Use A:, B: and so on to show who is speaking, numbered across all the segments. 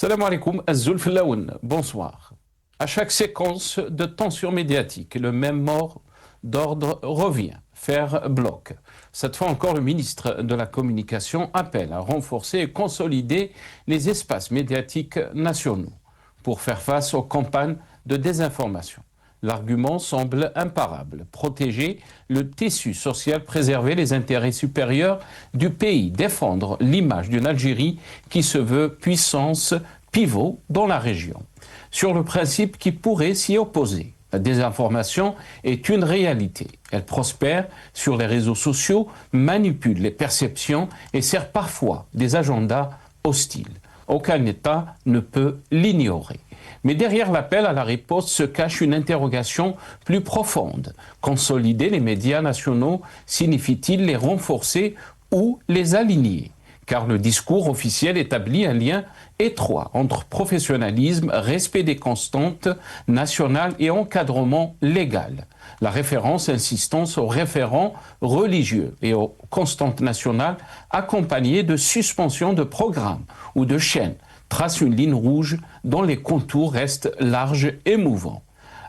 A: Salam alaikum, Azul Filaoun, bonsoir. À chaque séquence de tension médiatique, le même mot d'ordre revient, faire bloc. Cette fois encore, le ministre de la Communication appelle à renforcer et consolider les espaces médiatiques nationaux pour faire face aux campagnes de désinformation. L'argument semble imparable. Protéger le tissu social, préserver les intérêts supérieurs du pays, défendre l'image d'une Algérie qui se veut puissance pivot dans la région. Sur le principe qui pourrait s'y opposer. La désinformation est une réalité. Elle prospère sur les réseaux sociaux, manipule les perceptions et sert parfois des agendas hostiles. Aucun État ne peut l'ignorer. Mais derrière l'appel à la riposte se cache une interrogation plus profonde. Consolider les médias nationaux signifie-t-il les renforcer ou les aligner ? Car le discours officiel établit un lien étroit entre professionnalisme, respect des constantes nationales et encadrement légal. La référence, insistance aux référents religieux et aux constantes nationales accompagnées de suspension de programmes ou de chaînes trace une ligne rouge dont les contours restent larges et mouvants.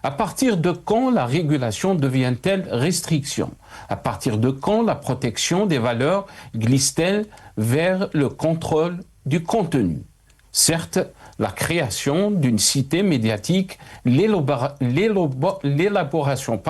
A: À partir de quand la régulation devient-elle restriction? À partir de quand la protection des valeurs glisse-t-elle vers le contrôle du contenu? Certes, la création d'une cité médiatique, l'élaboration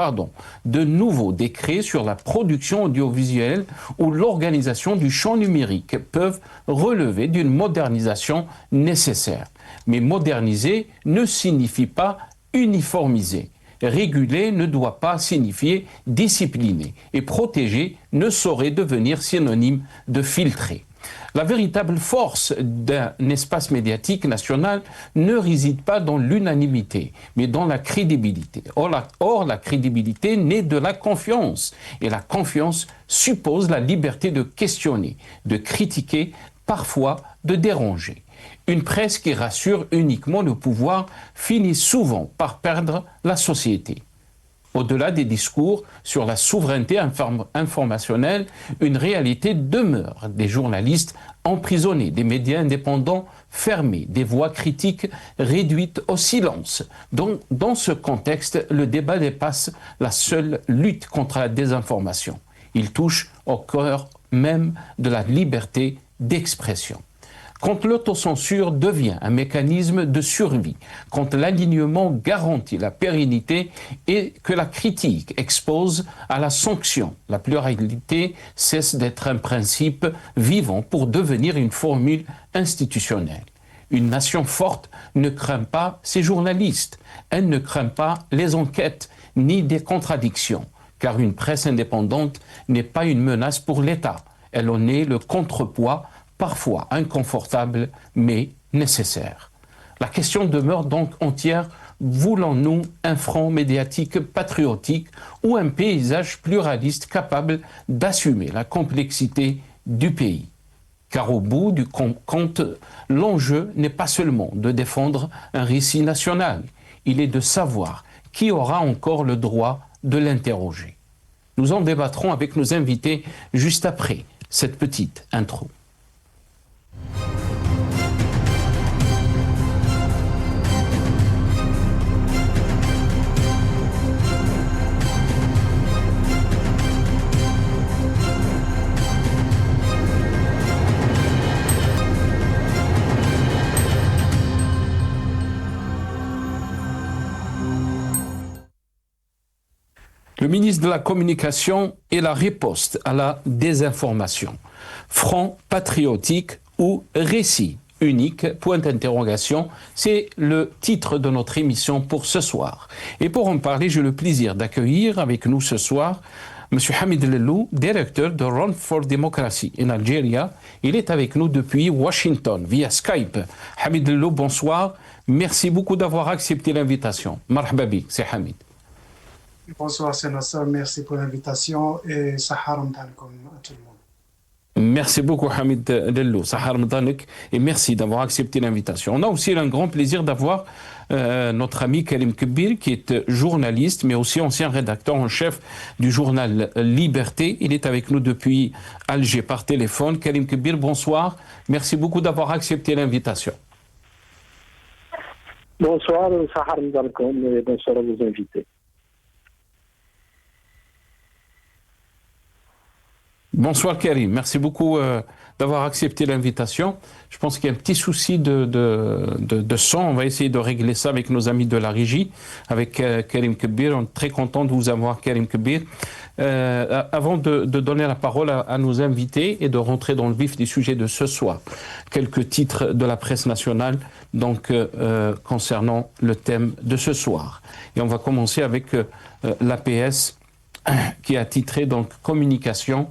A: de nouveaux décrets sur la production audiovisuelle ou l'organisation du champ numérique peuvent relever d'une modernisation nécessaire. Mais moderniser ne signifie pas uniformiser. Réguler ne doit pas signifier discipliner. Et protéger ne saurait devenir synonyme de filtrer. La véritable force d'un espace médiatique national ne réside pas dans l'unanimité, mais dans la crédibilité. Or, la crédibilité naît de la confiance. Et la confiance suppose la liberté de questionner, de critiquer, parfois de déranger. Une presse qui rassure uniquement le pouvoir finit souvent par perdre la société. Au-delà des discours sur la souveraineté informationnelle, une réalité demeure. Des journalistes emprisonnés, des médias indépendants fermés, des voix critiques réduites au silence. Donc, dans ce contexte, le débat dépasse la seule lutte contre la désinformation. Il touche au cœur même de la liberté d'expression. Quand l'autocensure devient un mécanisme de survie, quand l'alignement garantit la pérennité et que la critique expose à la sanction, la pluralité cesse d'être un principe vivant pour devenir une formule institutionnelle. Une nation forte ne craint pas ses journalistes, elle ne craint pas les enquêtes ni des contradictions, car une presse indépendante n'est pas une menace pour l'État, elle en est le contrepoids parfois inconfortable, mais nécessaire. La question demeure donc entière. Voulons-nous un front médiatique patriotique ou un paysage pluraliste capable d'assumer la complexité du pays? Car au bout du compte, l'enjeu n'est pas seulement de défendre un récit national, il est de savoir qui aura encore le droit de l'interroger. Nous en débattrons avec nos invités juste après cette petite intro. Le ministre de la Communication et la riposte à la désinformation. Front patriotique ou récit unique, point d'interrogation, c'est le titre de notre émission pour ce soir. Et pour en parler, j'ai le plaisir d'accueillir avec nous ce soir M. Hamid Lellou, directeur de Run for Democracy en Algérie. Il est avec nous depuis Washington, via Skype. Hamid Lellou, bonsoir. Merci beaucoup d'avoir accepté l'invitation. Marhaba bik, c'est Hamid.
B: Bonsoir, c'est Nasser. Merci pour l'invitation et Sahar Ramadan comme à tout le monde.
A: Merci beaucoup Hamid Lellou, Sahar Ramadak, et merci d'avoir accepté l'invitation. On a aussi un grand plaisir d'avoir notre ami Karim Kbir, qui est journaliste, mais aussi ancien rédacteur en chef du journal Liberté. Il est avec nous depuis Alger par téléphone. Karim Kbir, bonsoir. Merci beaucoup d'avoir accepté l'invitation.
C: Bonsoir, Sahar Mzalkom, et bonsoir à vos invités.
A: Bonsoir Karim, merci beaucoup d'avoir accepté l'invitation. Je pense qu'il y a un petit souci de son, on va essayer de régler ça avec nos amis de la régie, avec Karim Kebir. On est très content de vous avoir, Karim Kebir. Avant de donner la parole à nos invités et de rentrer dans le vif du sujet de ce soir, quelques titres de la presse nationale donc, concernant le thème de ce soir. Et on va commencer avec l'APS qui a titré donc Communication.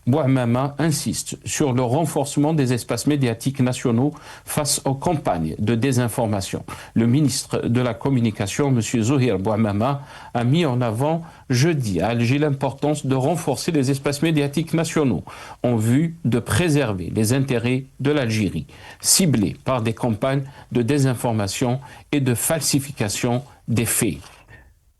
A: Bouamama insiste sur le renforcement des espaces médiatiques nationaux face aux campagnes de désinformation. Le ministre de la Communication, M. Zohir Bouamama, a mis en avant jeudi à Alger l'importance de renforcer les espaces médiatiques nationaux en vue de préserver les intérêts de l'Algérie, ciblés par des campagnes de désinformation et de falsification des faits.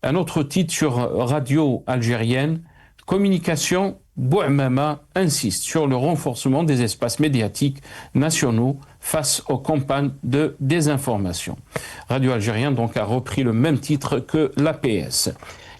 A: Un autre titre sur radio algérienne, Communication. Bouamama insiste sur le renforcement des espaces médiatiques nationaux face aux campagnes de désinformation. Radio Algérien donc a repris le même titre que l'APS.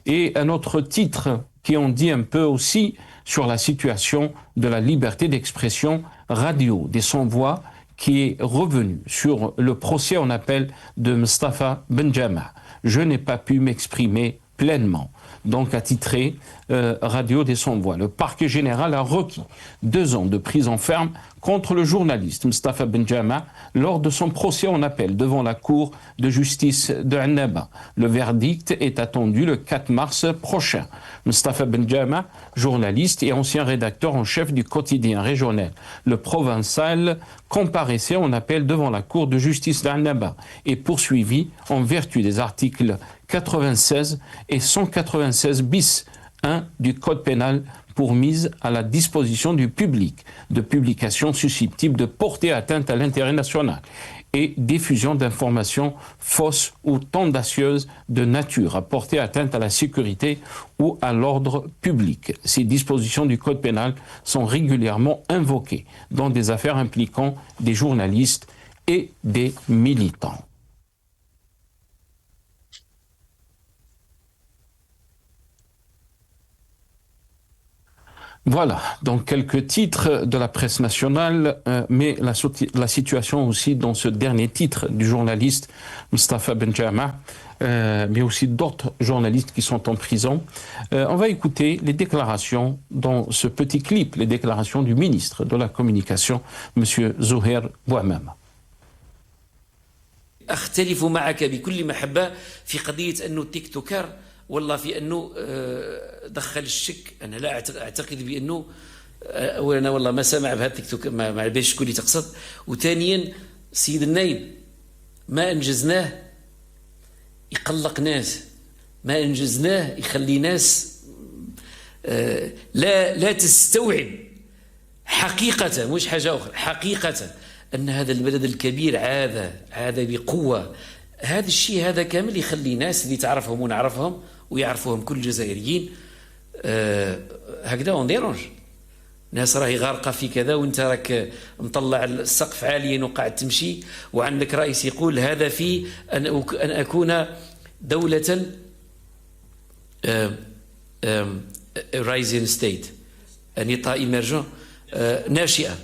A: Et un autre titre qui en dit un peu aussi sur la situation de la liberté d'expression radio des sans-voix qui est revenu sur le procès en appel de Mustafa Benjama. Je n'ai pas pu m'exprimer pleinement. Donc attitré Radio des sans-voix. Le parquet général a requis 2 ans de prison ferme contre le journaliste Mustafa Benjama lors de son procès en appel devant la Cour de justice de Annaba. Le verdict est attendu le 4 mars prochain. Mustafa Benjama, journaliste et ancien rédacteur en chef du quotidien régional Le Provençal, comparaissait en appel devant la Cour de justice d'Annaba et poursuivi en vertu des articles 96 et 196 bis 1 du Code pénal pour mise à la disposition du public de publications susceptibles de porter atteinte à l'intérêt national et diffusion d'informations fausses ou tendancieuses de nature à porter atteinte à la sécurité ou à l'ordre public. Ces dispositions du Code pénal sont régulièrement invoquées dans des affaires impliquant des journalistes et des militants. Voilà, donc quelques titres de la presse nationale, mais la situation aussi dans ce dernier titre du journaliste Mustafa Benjama, mais aussi d'autres journalistes qui sont en prison. On va écouter les déclarations dans ce petit clip, les déclarations du ministre de la Communication, M. Zohir Bouamama.
D: أختلف معك بكل محبة في قضية أنه التيك توكر والله في أنه دخل الشك. أنا لا أعتقد بأنه أولا والله ما سمع بهذا التيك توك، ما بيش شكون اللي تقصد. وثانيا سيد النايب ما أنجزناه يقلق ناس، ما أنجزناه يخلي ناس لا تستوعب حقيقة، مش حاجة أخرى، حقيقة أن هذا البلد الكبير عاد بقوة. هذا الشيء هذا كامل يخلي ناس اللي تعرفهم ونعرفهم ويعرفوهم كل الجزائريين هكذا اون ديرونج. ناس راهي غارقه في كذا وانت راك مطلع السقف عاليا وقاعد تمشي، وعندك رئيس يقول هذا في ان اكون دوله رايزين ستيت، ان ايطا ايمرجون ناشئه،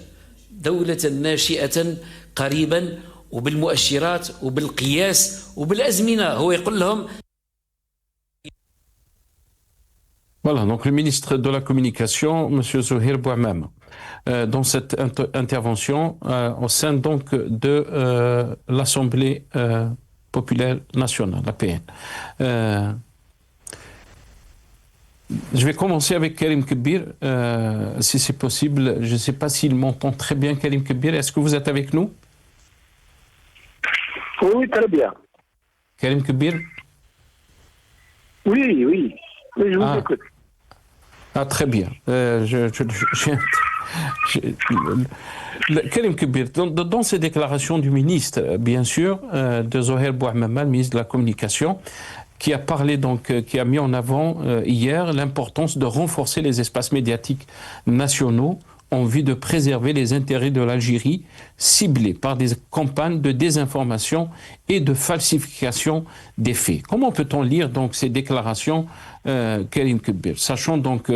D: دوله ناشئه قريبا وبالمؤشرات وبالقياس وبالازمنه. هو يقول لهم.
A: Voilà, donc le ministre de la Communication, M. Zohir Bouamama, dans cette intervention au sein donc de l'Assemblée populaire nationale, l'APN. Je vais commencer avec Karim Kebir, si c'est possible. Je ne sais pas s'il m'entend très bien, Karim Kebir. Est-ce que vous êtes avec nous?
C: Oui, très bien.
A: Karim Kebir?
C: Oui, je vous écoute.
A: Ah, très bien. Karim Kebir, dans ces déclarations du ministre, bien sûr, de Zohir Bouamama, le ministre de la Communication, qui a parlé donc, qui a mis en avant hier l'importance de renforcer les espaces médiatiques nationaux en vue de préserver les intérêts de l'Algérie, ciblés par des campagnes de désinformation et de falsification des faits. Comment peut-on lire donc ces déclarations, Karim Kebir, sachant donc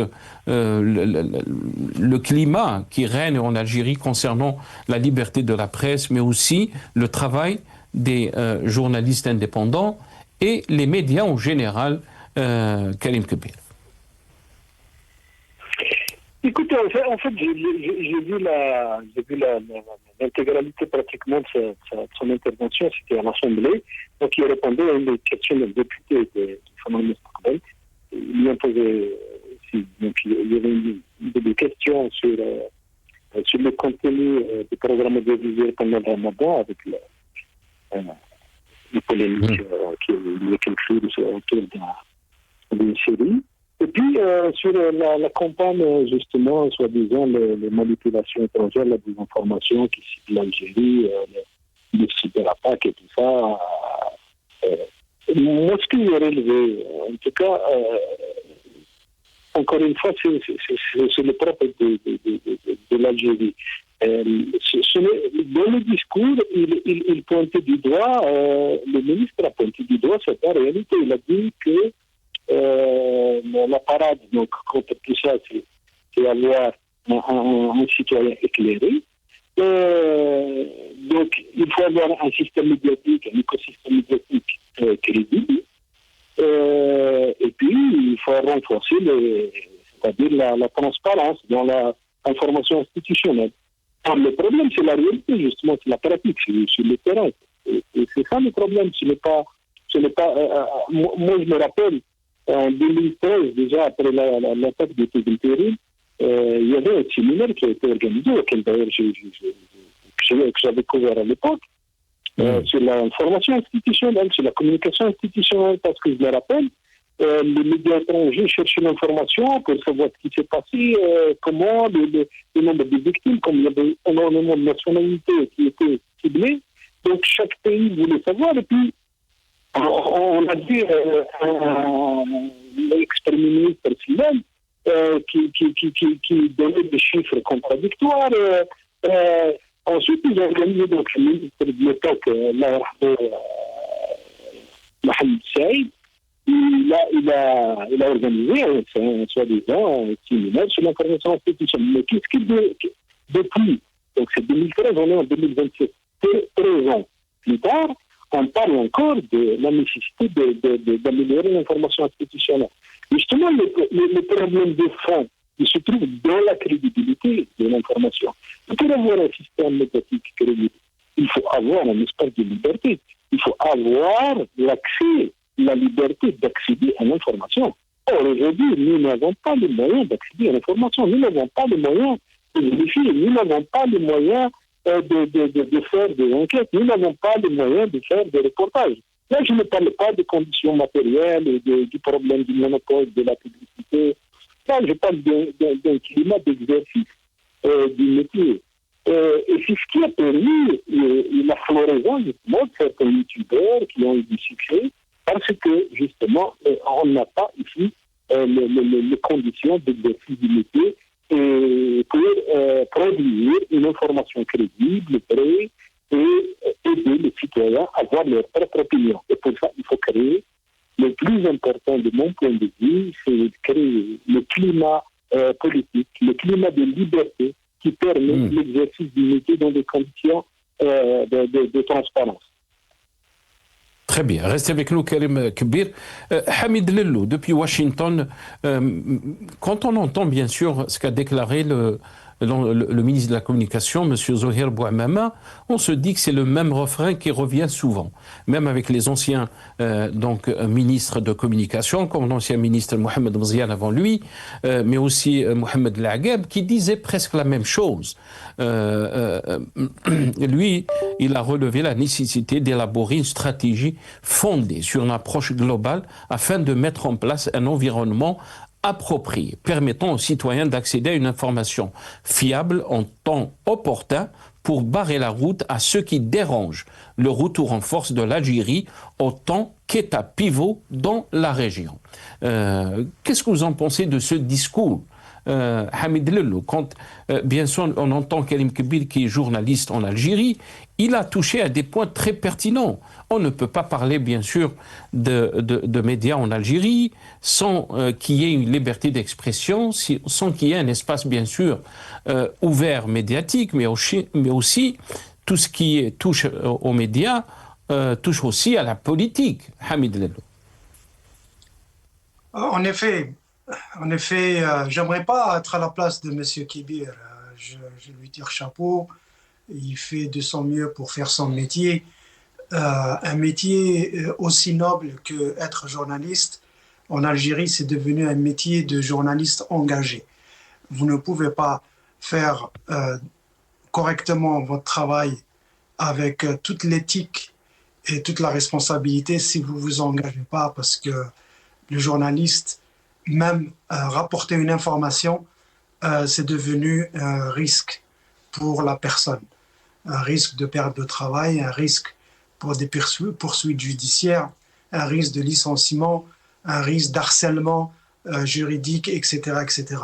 A: le climat qui règne en Algérie concernant la liberté de la presse, mais aussi le travail des journalistes indépendants et les médias en général, Karim Kebir?
C: Écoutez, en fait j'ai vu l'intégralité pratiquement de son intervention, c'était à l'Assemblée. Donc il répondait à une question d'un député de Famille Mustaqbal. Il lui a posé aussi, donc il y avait des questions sur le contenu du programme audiovisuel pendant le Ramadan, avec les polémiques qu'il y a quelques jours autour d'une série. Et puis, sur la campagne, justement, soi-disant, les manipulations étrangères, la désinformation qui cible l'Algérie, les cyberattaques et tout ça, moi, ce que j'ai relevé, en tout cas, encore une fois, c'est le propre de l'Algérie. Dans le discours, il pointait du doigt, le ministre a pointé du doigt cette réalité. Il a dit que la parade, donc, contre tout ça, c'est avoir un citoyen éclairé. Donc, il faut avoir un système médiatique, un écosystème médiatique crédible. Et puis, il faut renforcer c'est-à-dire la transparence dans l'information institutionnelle. Alors, le problème, c'est la réalité, justement, c'est la pratique, c'est le terrain. Et c'est ça le problème. Moi, je me rappelle, en 2013, déjà après l'attaque de Tigre, il y avait un séminaire qui a été organisé, auquel d'ailleurs que j'avais couvert à l'époque, sur l'information institutionnelle, sur la communication institutionnelle, parce que je me rappelle, les médias étrangers cherchaient l'information pour savoir ce qui s'est passé, comment, le nombre de victimes, comme il y avait énormément de nationalités qui étaient ciblées. Donc chaque pays voulait savoir, et puis on a dit l'ex-premier ministre Silène qui donnait des chiffres contradictoires. Ensuite, ils ont organisé donc le ministre de l'époque, Mohamed Saïd. Il a organisé un soi-disant séminaire sur l'information institutionnelle. Mais qu'est-ce qu'il dit depuis? Donc c'est 2013, on est en 2027. 13 ans plus tard, on parle encore de la nécessité d'améliorer l'information institutionnelle. Justement, le problème de fond, il se trouve dans la crédibilité de l'information. Pour avoir un système médiatique crédible, il faut avoir un espace de liberté. Il faut avoir l'accès, la liberté d'accéder à l'information. Or, aujourd'hui, nous n'avons pas les moyens d'accéder à l'information. Nous n'avons pas les moyens de vérifier. Nous n'avons pas les moyens de faire des enquêtes. Nous n'avons pas les moyens de faire des reportages. Là, je ne parle pas des conditions matérielles et du problème du monopole de la publicité. Là, je parle d'un climat d'exercice du métier. Et c'est ce qui a permis la floraison, justement, de certains youtubeurs qui ont eu du succès, parce que, justement, on n'a pas ici les conditions d'exercice du métier et pour produire une information crédible, vraie, et aider les citoyens à avoir leur propre opinion. Et pour ça, il faut créer, le plus important de mon point de vue, c'est de créer le climat politique, le climat de liberté qui permet l'exercice du métier dans des conditions de transparence.
A: Très bien. Restez avec nous, Karim Kebir. Hamid Lellou, depuis Washington, quand on entend bien sûr ce qu'a déclaré le ministre de la Communication, M. Zohir Bouamama, on se dit que c'est le même refrain qui revient souvent. Même avec les anciens ministres de Communication, comme l'ancien ministre Mohamed Mziane avant lui, mais aussi Mohamed Lagheb, qui disait presque la même chose. Lui, il a relevé la nécessité d'élaborer une stratégie fondée sur une approche globale afin de mettre en place un environnement approprié, permettant aux citoyens d'accéder à une information fiable en temps opportun pour barrer la route à ceux qui dérangent le retour en force de l'Algérie autant qu'État pivot dans la région. Qu'est-ce que vous en pensez de ce discours Hamid Lello. Quand, bien sûr, on entend Karim Kebir, qui est journaliste en Algérie, il a touché à des points très pertinents. On ne peut pas parler, bien sûr, de médias en Algérie sans qu'il y ait une liberté d'expression, sans qu'il y ait un espace, bien sûr, ouvert médiatique, mais aussi tout ce qui touche aux médias touche aussi à la politique. Hamid Lello.
B: En effet, j'aimerais pas être à la place de M. Kébir. Je lui tire chapeau. Il fait de son mieux pour faire son métier. Un métier aussi noble qu'être journaliste. En Algérie, c'est devenu un métier de journaliste engagé. Vous ne pouvez pas faire correctement votre travail avec toute l'éthique et toute la responsabilité si vous ne vous engagez pas, parce que le journaliste, même rapporter une information, c'est devenu un risque pour la personne. Un risque de perte de travail, un risque pour des poursuites judiciaires, un risque de licenciement, un risque d'harcèlement juridique, etc. etc.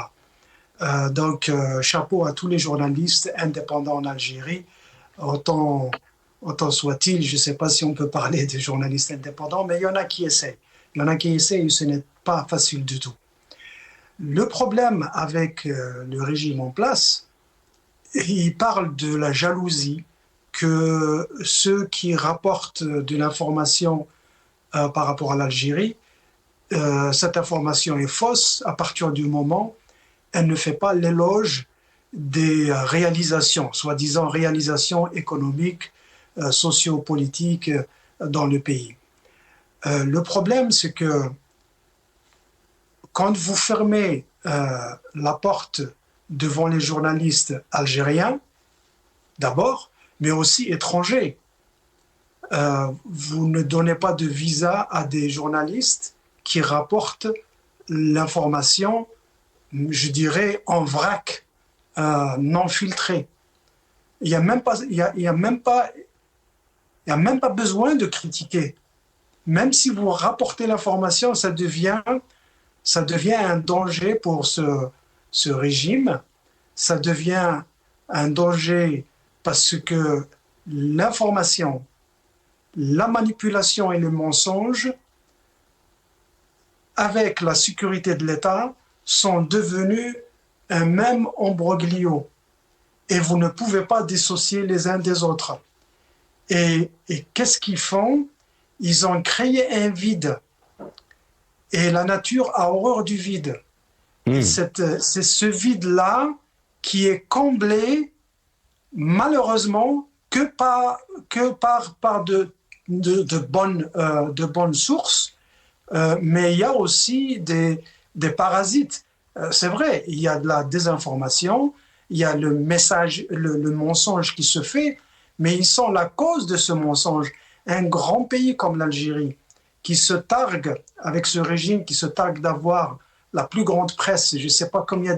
B: Donc, chapeau à tous les journalistes indépendants en Algérie. Autant soit-il, je ne sais pas si on peut parler de journalistes indépendants, mais il y en a qui essaient. Il y en a qui essaient et ce n'est pas facile du tout. Le problème avec le régime en place, il parle de la jalousie que ceux qui rapportent de l'information par rapport à l'Algérie, cette information est fausse à partir du moment où elle ne fait pas l'éloge des réalisations, soi-disant réalisations économiques, sociopolitiques dans le pays. Le problème, c'est que quand vous fermez la porte devant les journalistes algériens, d'abord, mais aussi étrangers, vous ne donnez pas de visa à des journalistes qui rapportent l'information, je dirais, en vrac, non filtré. Il n'y a même pas besoin de critiquer. Même si vous rapportez l'information, ça devient un danger pour ce régime. Ça devient un danger parce que l'information, la manipulation et le mensonge, avec la sécurité de l'État, sont devenus un même imbroglio. Et vous ne pouvez pas dissocier les uns des autres. Et qu'est-ce qu'ils font? Ils ont créé un vide. Et la nature a horreur du vide. C'est ce vide-là qui est comblé, malheureusement, que par de bonnes sources. Mais il y a aussi des parasites. C'est vrai, il y a de la désinformation, il y a le mensonge qui se fait, mais ils sont la cause de ce mensonge. Un grand pays comme l'Algérie, qui se targue, avec ce régime, qui se targue d'avoir la plus grande presse, je ne sais pas combien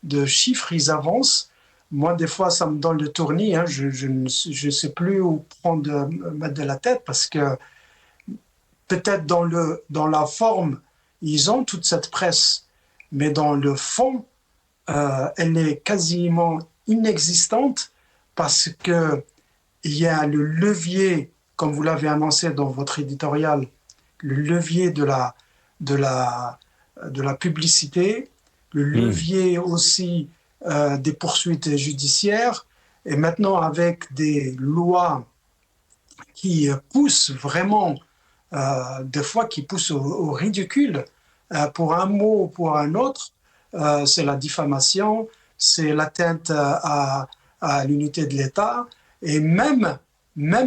B: de chiffres ils avancent. Moi, des fois, ça me donne le tournis. Hein. Je ne sais plus où mettre de la tête, parce que peut-être dans la forme, ils ont toute cette presse, mais dans le fond, elle est quasiment inexistante, parce qu'il y a le levier, comme vous l'avez annoncé dans votre éditorial, le levier de la publicité, le levier aussi des poursuites judiciaires, et maintenant avec des lois qui poussent vraiment, des fois qui poussent au ridicule, pour un mot ou pour un autre, c'est la diffamation, c'est l'atteinte à l'unité de l'État, et même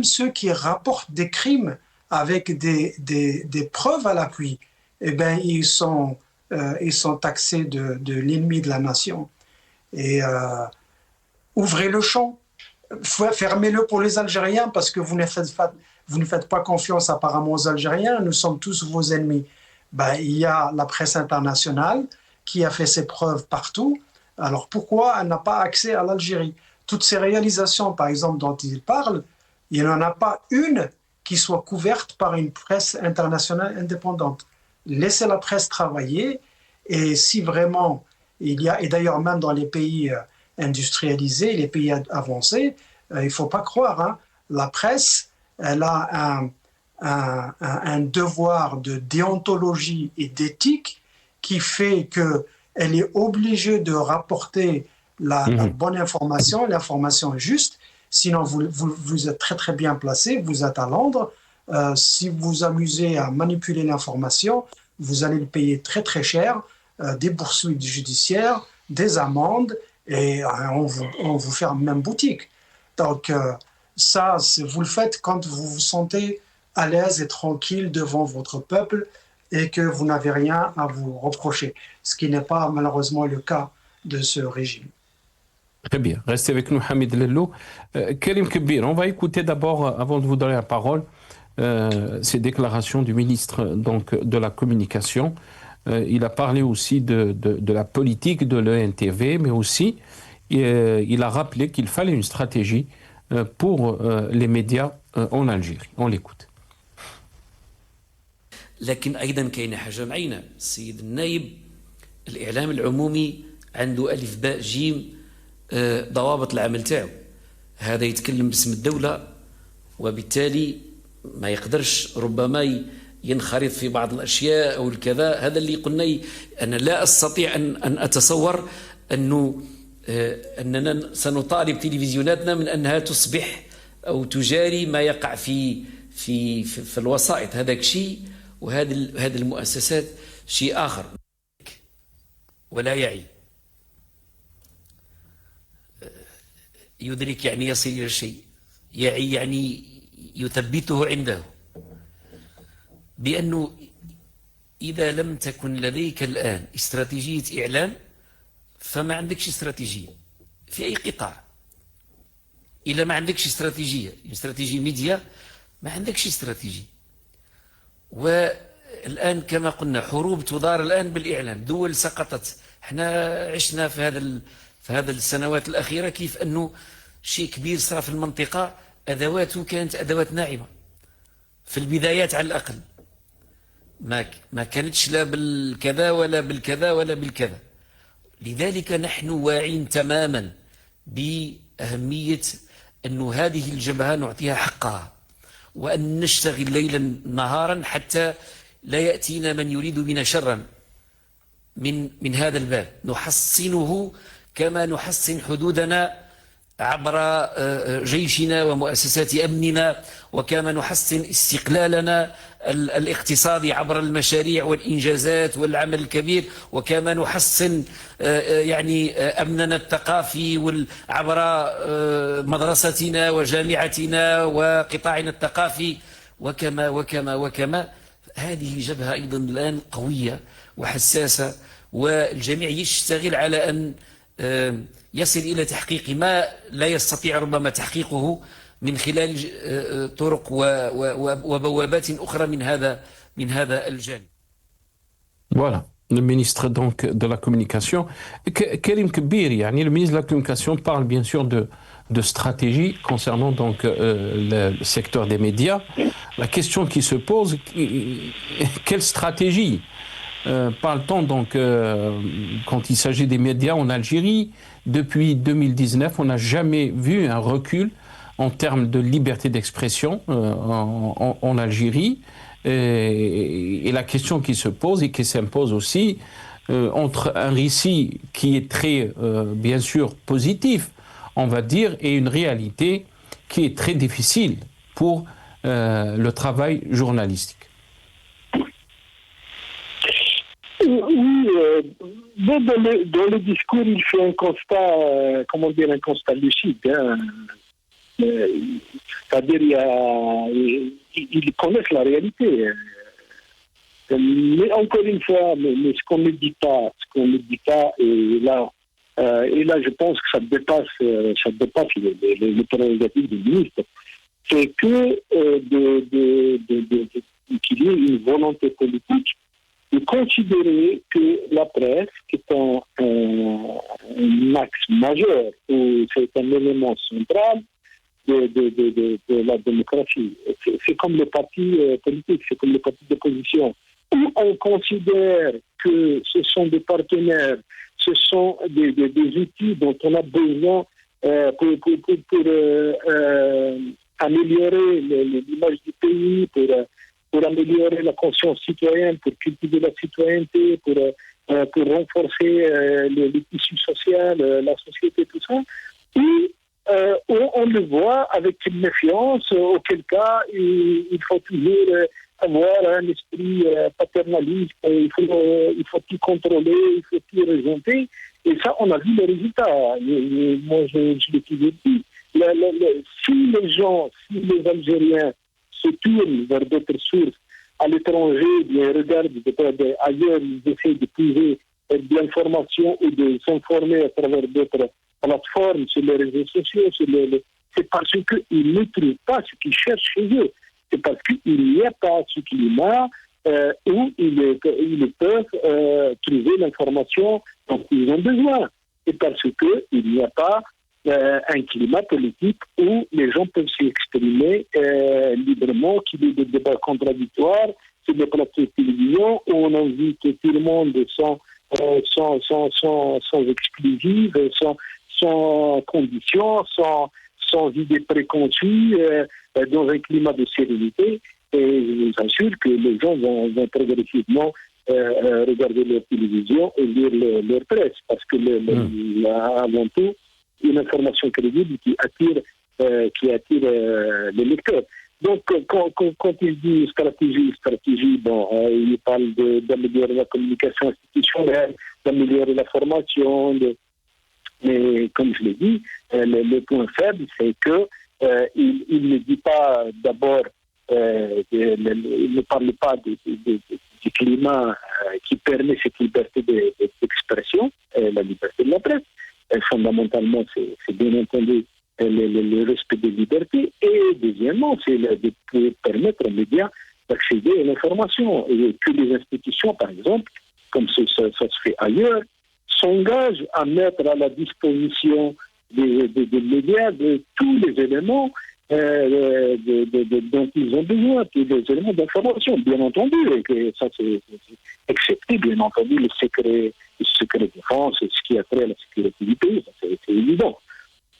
B: ceux qui rapportent des crimes avec des preuves à l'appui, eh ben, ils sont taxés de l'ennemi de la nation. Et ouvrez le champ, fermez-le pour les Algériens, parce que vous ne faites pas confiance apparemment aux Algériens, nous sommes tous vos ennemis. Ben, il y a la presse internationale qui a fait ses preuves partout. Alors pourquoi elle n'a pas accès à l'Algérie? Toutes ces réalisations, par exemple, dont il parle, il n'y en a pas une qui soit couverte par une presse internationale indépendante. Laissez la presse travailler, et si vraiment Et d'ailleurs même dans les pays industrialisés, les pays avancés, il ne faut pas croire, hein, la presse, elle a un devoir de déontologie et d'éthique qui fait qu'elle est obligée de rapporter la bonne information, l'information juste. Sinon, vous êtes très très bien placé, vous êtes à Londres. Si vous vous amusez à manipuler l'information, vous allez le payer très très cher, des poursuites judiciaires, des amendes, et on vous ferme même boutique. Donc ça, vous le faites quand vous vous sentez à l'aise et tranquille devant votre peuple et que vous n'avez rien à vous reprocher, ce qui n'est pas malheureusement le cas de ce régime.
A: Très bien. Restez avec nous, Hamid Lello. Karim Kebir, on va écouter d'abord, avant de vous donner la parole, ces déclarations du ministre donc, de la Communication. Il a parlé aussi de la politique de l'ENTV, mais aussi il a rappelé qu'il fallait une stratégie pour les médias en Algérie. On l'écoute.
D: لكن أيضا كاين حاجة معينة السيد النائب الإعلام العمومي عنده ألف باء جيم ضوابط العمل تاعو هذا يتكلم باسم الدولة وبالتالي ما يقدرش ربما ينخرط في بعض الأشياء أو الكذا هذا اللي قلنا أنا لا أستطيع أن أتصور أننا سنطالب تلفزيوناتنا من أنها تصبح أو تجاري ما يقع في الوسائط هذاك شيء وهذه المؤسسات شيء آخر ولا يعي يدرك يعني يصل إلى الشيء يعي يعني يثبته عنده بأنه إذا لم تكن لديك الآن استراتيجية إعلام فما عندكش استراتيجية في أي قطاع إذا ما عندكش استراتيجية ميديا ما عندكش استراتيجية والآن كما قلنا حروب تدار الآن بالإعلام دول سقطت احنا عشنا في هذا السنوات الأخيرة كيف أنه شيء كبير صار في المنطقة أدواته كانت أدوات ناعمة في البدايات على الأقل ما كانتش لا بالكذا ولا بالكذا ولا بالكذا لذلك نحن واعين تماما بأهمية أن هذه الجبهة نعطيها حقها وأن نشتغل ليلا نهارا حتى لا يأتينا من يريد بنا شرا من هذا الباب نحصنه كما نحصن حدودنا عبر جيشنا ومؤسسات أمننا وكما نحصن استقلالنا الاقتصادي عبر المشاريع والإنجازات والعمل الكبير وكما نحصن يعني أمننا الثقافي عبر مدرستنا وجامعتنا وقطاعنا الثقافي وكما هذه جبهة أيضا الآن قوية وحساسة والجميع يشتغل على أن يصل إلى تحقيق ما لا يستطيع ربما تحقيقه من خلال طرق وبوابات أخرى من هذا الجانب.
A: Voilà, le ministre donc de la Communication. Karim Kebir, le ministre de la Communication parle bien sûr de stratégie concernant donc le secteur des médias. La question qui se pose, quelle stratégie parle-t-on donc quand il s'agit des médias en Algérie? Depuis 2019, on n'a jamais vu un recul en termes de liberté d'expression en Algérie. Et la question qui se pose et qui s'impose aussi entre un récit qui est très, bien sûr, positif, on va dire, et une réalité qui est très difficile pour le travail journalistique.
C: Oui, dans le discours, il fait un constat, un constat lucide. Hein. C'est-à-dire, ils connaissent la réalité. Mais encore une fois, mais ce qu'on ne dit pas, et là, je pense que ça dépasse les prérogatives du ministre, c'est que qu'il y ait une volonté politique de considérer que la presse est un axe majeur, ou c'est un élément central de la démocratie. C'est comme les partis politiques, c'est comme les partis d'opposition, où on considère que ce sont des partenaires, ce ce sont des outils dont on a besoin pour améliorer l'image du pays, pour améliorer la conscience citoyenne, pour cultiver la citoyenneté, pour renforcer les tissus sociaux, la société, tout ça. Et on le voit avec une méfiance, auquel cas il faut toujours avoir un esprit paternaliste, il faut tout contrôler, il faut tout régenter. Et ça, on a vu les résultats. Moi, je l'ai toujours dit. Si les Algériens se tournent vers d'autres sources à l'étranger, ils regardent ailleurs, ils essaient de trouver de l'information ou de s'informer à travers d'autres plateformes, sur les réseaux sociaux, c'est parce qu'ils ne trouvent pas ce qu'ils cherchent chez eux. C'est parce qu'il n'y a pas ce climat où ils peuvent trouver l'information dont ils ont besoin. C'est parce qu'il n'y a pas un climat politique où les gens peuvent s'exprimer librement, qu'il y ait des débats contradictoires sur les plateaux de télévision où on invite tout le monde sans exclusive, sans conditions, sans idées préconçues, dans un climat de sérénité. Et je vous assure que les gens vont progressivement regarder leur télévision et lire leur presse, parce que avant tout, une information crédible qui attire les lecteurs. Donc, quand il dit stratégie, bon, il parle d'améliorer la communication institutionnelle, d'améliorer la formation, mais comme je l'ai dit, le point faible, c'est que il ne dit pas d'abord, il ne parle pas du climat qui permet cette liberté d'expression, la liberté de la presse. Fondamentalement, c'est bien entendu le respect des libertés. Et deuxièmement, c'est de permettre aux médias d'accéder à l'information. Et que les institutions, par exemple, comme ça se fait ailleurs, s'engagent à mettre à la disposition des médias de tous les éléments dont ils ont besoin, tous les éléments d'information, bien entendu, et que ça c'est excepté, bien entendu, le secret défense, ce qui a trait à la sécurité du pays, ça, c'est évident.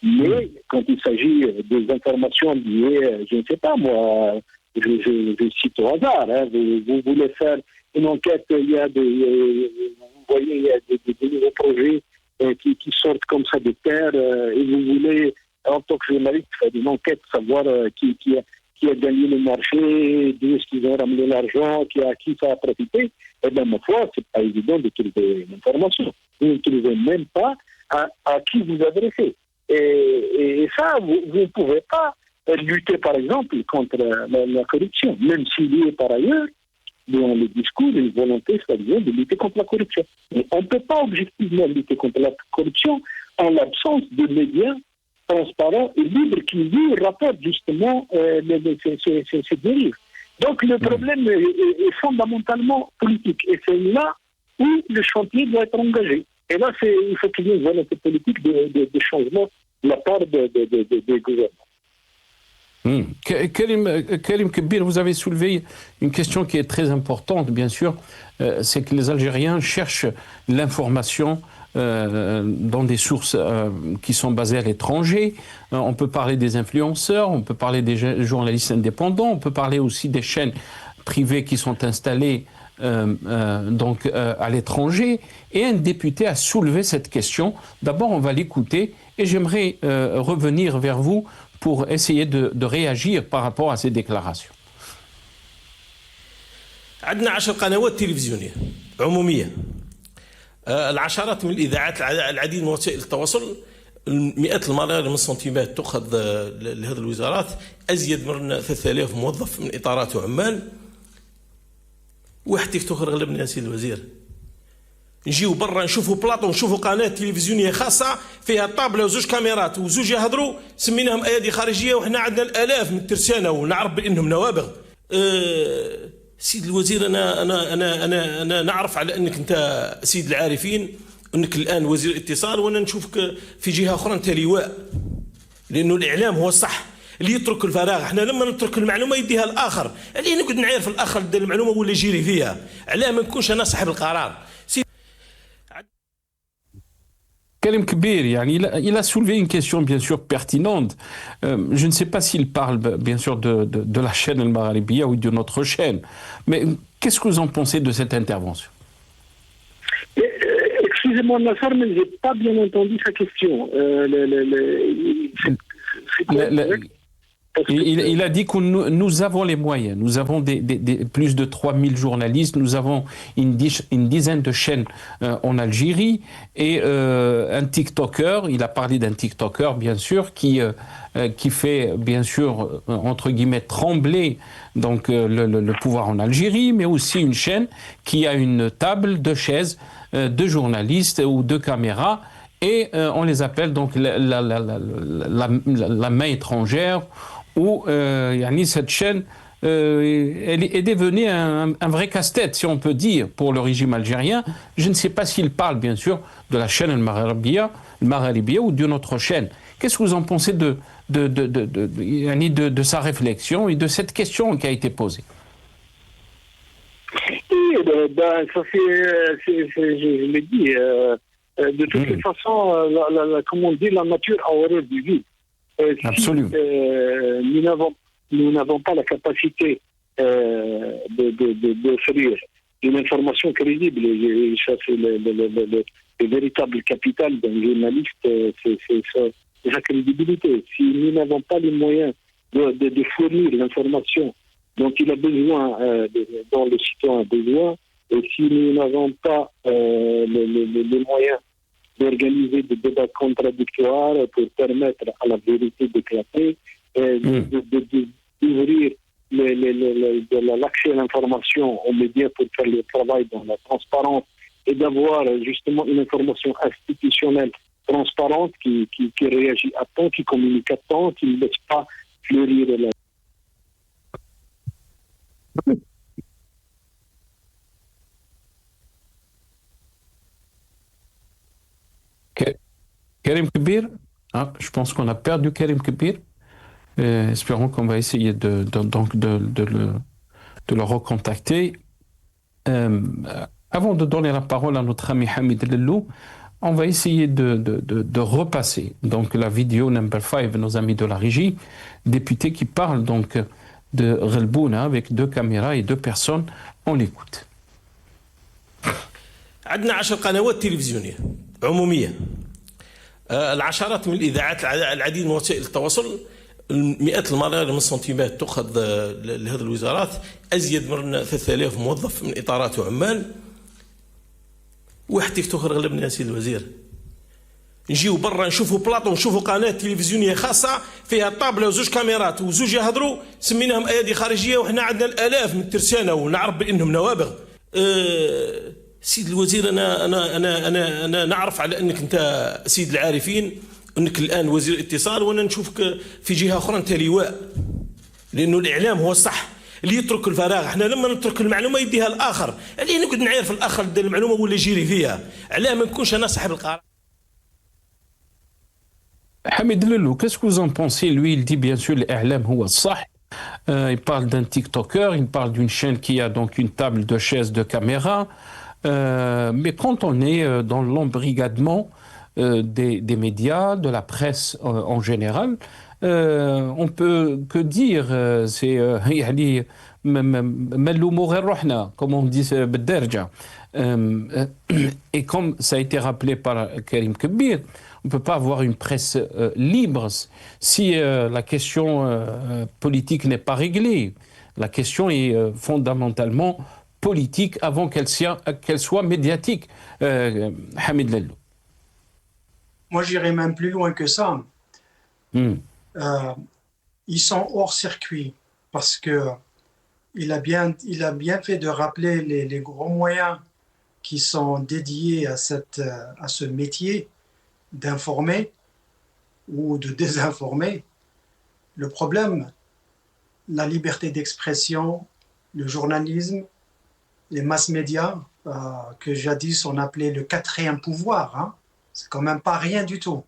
C: Mais quand il s'agit des informations liées, je ne sais pas moi, je cite au hasard, hein, vous voulez faire une enquête, il y a vous voyez, il y a des nouveaux projets qui sortent comme ça de terre, et vous voulez, en tant que journaliste, faire une enquête, savoir qui a gagné le marché, d'où est-ce qu'ils ont ramené l'argent, à qui ça a profité. Eh bien, ma foi, c'est pas évident de trouver l'information. Vous ne trouvez même pas à qui vous adressez. Et ça, vous ne pouvez pas lutter, par exemple, contre la corruption, même s'il y est par ailleurs, dans le discours, une volonté, c'est-à-dire de lutter contre la corruption. Mais on ne peut pas objectivement lutter contre la corruption en l'absence de médias transparents et libres qui lui rapportent justement ces dérives. Donc le problème est fondamentalement politique. Et c'est là où le chantier doit être engagé. Et là, il faut qu'il y ait une volonté politique de changement de la part des gouvernements.
A: Karim Kebir, vous avez soulevé une question qui est très importante, bien sûr, c'est que les Algériens cherchent l'information dans des sources qui sont basées à l'étranger. On peut parler des influenceurs, on peut parler des journalistes indépendants, on peut parler aussi des chaînes privées qui sont installées à l'étranger. Et un député a soulevé cette question. D'abord, on va l'écouter et j'aimerais revenir vers vous pour essayer de réagir par rapport à ces déclarations.
E: عندنا 10 قنوات تلفزيونية عمومية، العشرات من الإذاعات، العديد من وسائل التواصل، مئات الملايين من السنتيمات تؤخذ لهذه الوزارات، أزيد من 3000 موظف من إطارات وعمال. واحد تفتخر غلبنا يا سيدي الوزير، نجيو برا نشوفوا بلاطو، نشوفوا قناة تلفزيونية خاصة فيها طابلة وزوج كاميرات وزوج يهضروا، سميناهم أيادي خارجية، وحنا عندنا الآلاف من الترسانة ونعرف بأنهم نوابغ. سيد الوزير، أنا نعرف على أنك أنت سيد العارفين، أنك الآن وزير اتصال، وأنا نشوفك في جهة أخرى أنت لواء، لأنه الإعلام هو الصح اللي يترك الفراغ. احنا لما نترك المعلومة يديها الآخر، عليه نقعد نعرف الآخر دار المعلومة ولا يجيري فيها، علاه ما نكونش أنا صاحب القرار.
A: Karim Kbir, il a soulevé une question bien sûr pertinente. Je ne sais pas s'il parle bien sûr de la chaîne El Magharibiya ou d'une autre chaîne, mais qu'est-ce que vous en pensez de cette intervention?
C: Excusez-moi, Nassar, mais je n'ai pas bien entendu sa question.
A: Il a dit que nous avons les moyens, nous avons plus de 3000 journalistes, nous avons une dizaine de chaînes en Algérie et un TikToker, il a parlé d'un TikToker bien sûr qui fait bien sûr entre guillemets trembler donc le pouvoir en Algérie, mais aussi une chaîne qui a une table, deux chaises, deux journalistes ou deux caméras et on les appelle donc la main étrangère où cette chaîne elle est devenue un vrai casse-tête, si on peut dire, pour le régime algérien. Je ne sais pas s'il parle, bien sûr, de la chaîne El Magharibiya ou d'une autre chaîne. Qu'est-ce que vous en pensez de sa réflexion et de cette question qui a été posée?
C: Oui, ça je l'ai dit. De toutes les façons, comme on dit, la nature a horreur du vide.
A: Absolument.
C: Si nous n'avons pas la capacité d'offrir une information crédible, et ça c'est le véritable capital d'un journaliste, c'est sa crédibilité. Si nous n'avons pas les moyens de fournir l'information dont il a besoin, dont le citoyen a besoin, et si nous n'avons pas les moyens d'organiser des débats contradictoires pour permettre à la vérité d'éclater, d'ouvrir l'accès à l'information aux médias pour faire le travail dans la transparence et d'avoir justement une information institutionnelle transparente qui réagit à temps, qui communique à temps, qui ne laisse pas fleurir la...
A: Karim Kbir, je pense qu'on a perdu Karim Kbir. Espérons qu'on va essayer de le recontacter. Avant de donner la parole à notre ami Hamid Lellou, on va essayer de repasser donc la vidéo number 5, nos amis de la régie, député qui parle donc de Relbouna avec deux caméras et deux personnes. On l'écoute.
E: عندنا 10 قنوات تلفزيونية عمومية، العشرات من الإذاعات، العديد من وسائل التواصل، مئات الملايين من السنتيمات تؤخذ لهذه الوزارات، أزيد من 3000 موظف من إطارات وعمال. واحد تيك توكر غلبنا يا سيدي الوزير. نجيو برا نشوفوا بلاطو، نشوفوا قناة تلفزيونية خاصة فيها طابلة وزوج كاميرات وزوج يهضروا سميناهم أيادي خارجية، وحنا عندنا الآلاف من الترسانة ونعرف بأنهم نوابغ. سيد الوزير، أنا نعرف على أنك أنت سيد العارفين، أنك الآن وزير اتصال، وأنا نشوفك في جهة أخرى أنت لواء، لأنه الإعلام هو الصح اللي يترك الفراغ. احنا لما نترك المعلومة يديها الآخر، عليه نقعد نعرف الآخر دير المعلومة ولا يجيري فيها، علاه ما نكونش أنا صاحب القرار.
A: Hamid Lellou, qu'est-ce que vous en pensez? Lui, il dit bien sûr l'I'lam huwa sah. Il parle d'un TikToker, il parle d'une chaîne qui a donc une table de chaises de caméra. Mais quand on est dans l'embrigadement des médias, de la presse en général, on peut que dire, c'est comme on dit بالدارجة. Et comme ça a été rappelé par Karim Kbir, on ne peut pas avoir une presse libre si la question politique n'est pas réglée. La question est fondamentalement politique avant qu'elle soit médiatique. Hamid Lellou.
B: Moi, j'irais même plus loin que ça. Ils sont hors circuit parce que il a bien fait de rappeler les gros moyens qui sont dédiés à ce métier d'informer ou de désinformer. Le problème, la liberté d'expression, le journalisme, les mass médias, que jadis on appelait le quatrième pouvoir, hein. C'est quand même pas rien du tout.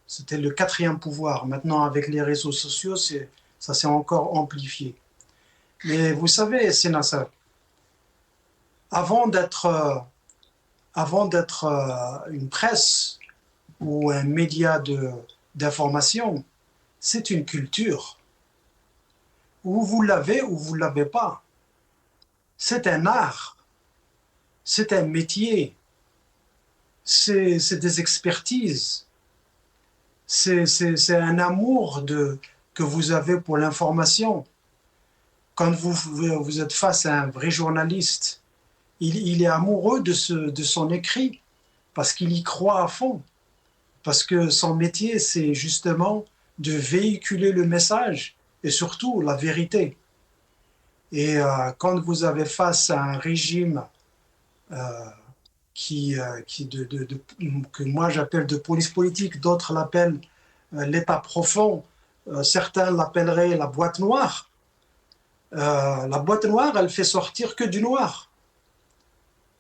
B: C'était le quatrième pouvoir. Maintenant, avec les réseaux sociaux, ça s'est encore amplifié. Mais vous savez, Sénassar, avant d'être une presse ou un média d'information, c'est une culture. Ou vous l'avez ou vous ne l'avez pas. C'est un art, c'est un métier, c'est des expertises, c'est un amour que vous avez pour l'information. Quand vous êtes face à un vrai journaliste, il est amoureux de son écrit parce qu'il y croit à fond. Parce que son métier, c'est justement de véhiculer le message et surtout la vérité. Et quand vous avez face à un régime que moi j'appelle de police politique, d'autres l'appellent l'état profond, certains l'appelleraient la boîte noire. La boîte noire, elle fait sortir que du noir.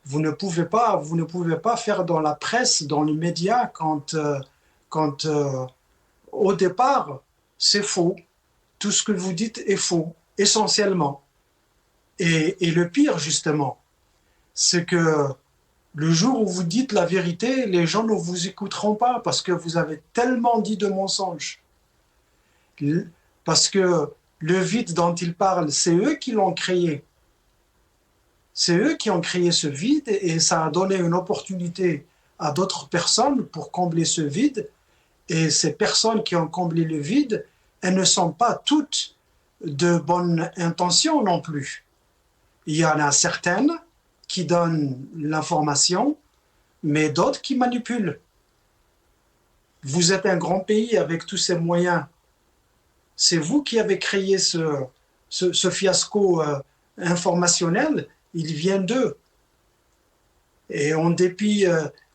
B: Vous ne pouvez pas faire dans la presse, dans les médias, quand au départ, c'est faux. Tout ce que vous dites est faux, essentiellement. Et le pire, justement, c'est que le jour où vous dites la vérité, les gens ne vous écouteront pas parce que vous avez tellement dit de mensonges. Parce que le vide dont ils parlent, c'est eux qui l'ont créé. C'est eux qui ont créé ce vide et ça a donné une opportunité à d'autres personnes pour combler ce vide. Et ces personnes qui ont comblé le vide, elles ne sont pas toutes de bonnes intentions non plus. Il y en a certaines qui donnent l'information, mais d'autres qui manipulent. Vous êtes un grand pays avec tous ces moyens. C'est vous qui avez créé ce fiasco informationnel. Il vient d'eux. Et en dépit,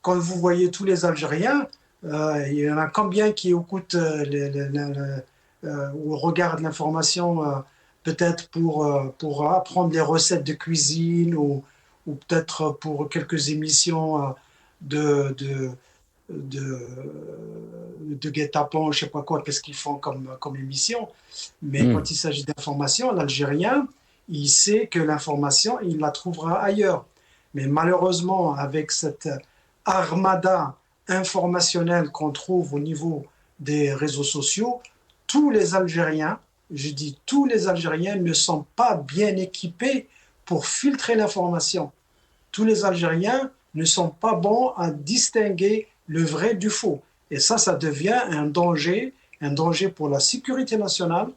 B: quand vous voyez tous les Algériens, il y en a combien qui écoutent ou regardent l'information peut-être pour apprendre les recettes de cuisine ou peut-être pour quelques émissions de guet-apens, je ne sais pas quoi, qu'est-ce qu'ils font comme émission. Mais quand il s'agit d'information, l'Algérien, il sait que l'information, il la trouvera ailleurs. Mais malheureusement, avec cette armada informationnelle qu'on trouve au niveau des réseaux sociaux, tous les Algériens, je dis tous les Algériens, ne sont pas bien équipés pour filtrer l'information. Tous les Algériens ne sont pas bons à distinguer le vrai du faux. Et ça devient un danger pour la sécurité nationale.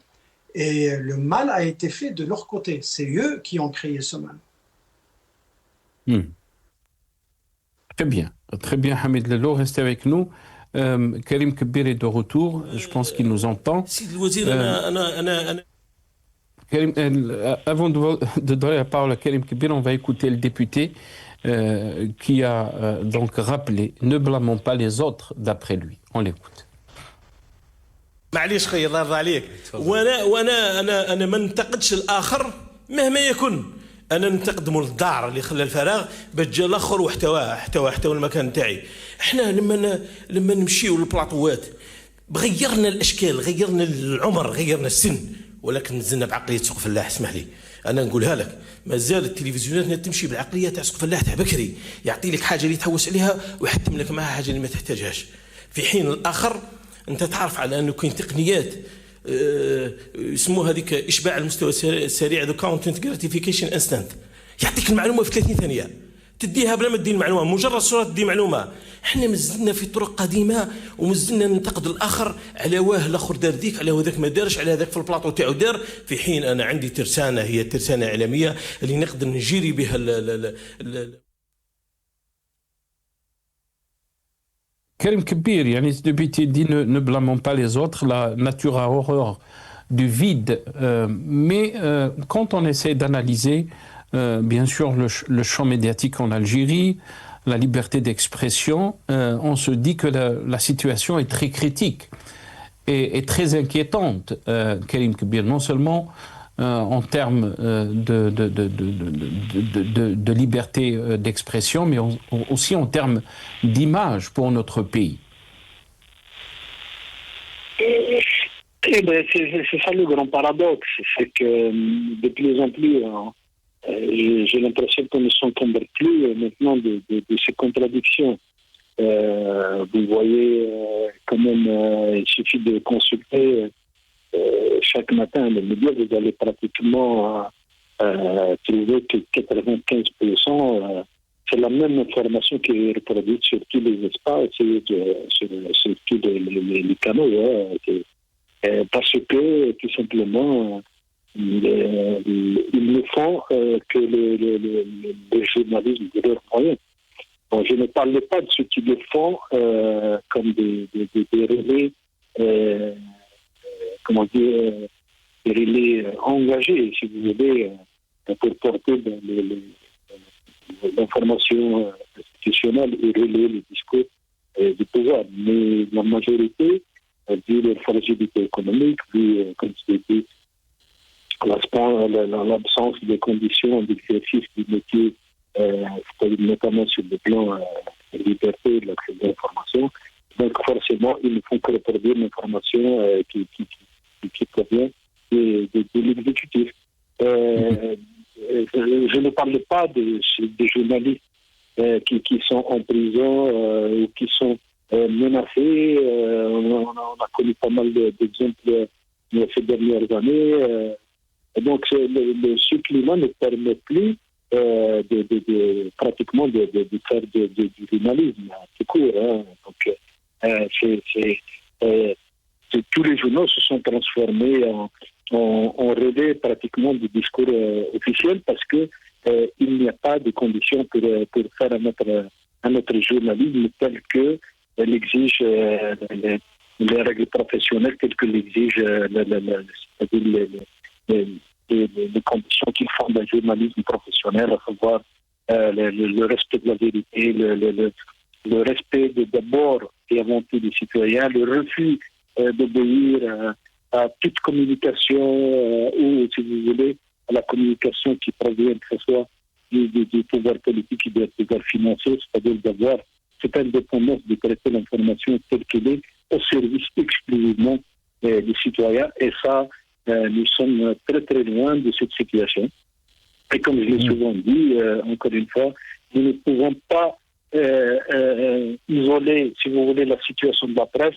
B: Et le mal a été fait de leur côté. C'est eux qui ont créé ce mal.
A: Très bien, Hamid Lalo, restez avec nous. Karim Kebir est de retour, je pense qu'il nous entend. Karim, avant de donner la parole à Karim Kebir, on va écouter le député qui a donc rappelé « Ne blâmons pas les autres » d'après lui. On l'écoute.
E: معليش خير الله يرضى عليك وانا ما ننتقدش الاخر مهما يكن انا ننتقد الدار اللي خلى الفراغ باش جا الاخر واحتوى المكان تاعي احنا لما نمشيو للبلاطوات غيرنا الاشكال غيرنا العمر غيرنا السن ولكن نزلنا بعقليه سوق فلاح اسمح لي انا نقولها لك مازال التلفزيونات تمشي بالعقليه تاع سوق فلاح تاع بكري يعطي لك حاجه اللي تحوس عليها ويحتم لك معها حاجه اللي ما تحتاجهاش في حين الاخر انت تعرف على انه كاين تقنيات يسموها هذيك اشباع المستوى السريع ذا كونتنت جراتيفيكيشن انستنت يعطيك المعلومه في 30 ثانيه تديها بلا ما تدي المعلومه مجرد صوره تدي معلومه احنا مازلنا في طرق قديمه ومازلنا ننتقد الاخر على واه الاخر دار ذيك على هذاك ما دارش على هذاك في البلاطو تاعو دار في حين انا عندي ترسانه هي ترسانه اعلاميه اللي نقدر نجيري بها
A: Karim Kebir, le député dit ne blâmons pas les autres, la nature a horreur du vide. Mais quand on essaie d'analyser, bien sûr, le champ médiatique en Algérie, la liberté d'expression, on se dit que la situation est très critique et très inquiétante, Karim Kebir, non seulement en termes de liberté d'expression, mais aussi en termes d'image pour notre pays.
C: C'est ça le grand paradoxe, c'est que de plus en plus, j'ai l'impression qu'on ne s'encombre plus maintenant de ces contradictions. Vous voyez, quand même, il suffit de consulter chaque matin les médias, vous allez pratiquement trouver que 95%, c'est la même information qui est reproduite sur tous les espaces et sur tous les canaux. Parce que, tout simplement, ils ne font que le journalisme de leurs moyens. Bon, je ne parle pas de ceux qui le font comme des relais, comment dire, des relais engagés, si vous voulez, pour porter l'information institutionnelle et relayer les discours du pouvoir. Mais la majorité, vu leur fragilité économique, vu, comme je l'ai dit, l'absence des conditions d'exercice du métier, notamment sur le plan de liberté de l'accès à l'information. Donc forcément, ils ne font que reproduire l'information qui provient de l'exécutif. Je ne parle pas des journalistes qui sont en prison ou qui sont menacés. On a connu pas mal d'exemples ces dernières années. Donc ce climat ne permet plus pratiquement de faire du journalisme tout court. Donc tous les journaux se sont transformés en relais pratiquement du discours officiel parce que il n'y a pas de conditions pour faire un autre journalisme tel que l'exige les règles professionnelles, telles que l'exige les conditions qui font d'un journalisme professionnel, à savoir le respect de la vérité, le respect d'abord et avant tout des citoyens, le refus d'obéir à toute communication ou, si vous voulez, à la communication qui provient, que ce soit du pouvoir politique et du pouvoir financier, c'est-à-dire d'avoir cette indépendance de traiter l'information telle qu'elle est au service exclusivement des citoyens. Et ça, nous sommes très très loin de cette situation. Et comme je l'ai souvent dit, encore une fois, nous ne pouvons pas isoler, si vous voulez, la situation de la presse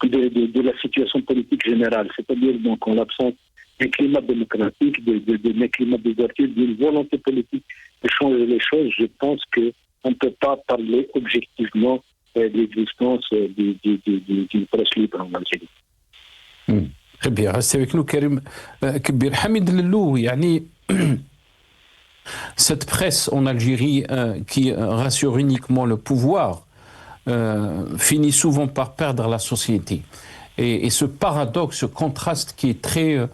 C: de la situation politique générale. C'est-à-dire donc en l'absence d'un climat démocratique, d'un climat d'ouverture, d'une volonté politique de changer les choses, je pense qu'on ne peut pas parler objectivement de l'existence d'une presse libre en Algérie.
A: Très bien, restez avec nous, Karim Kbir. Hamid Lellou, yani, cette presse en Algérie qui rassure uniquement le pouvoir finit souvent par perdre la société. Et ce paradoxe, ce contraste qui est très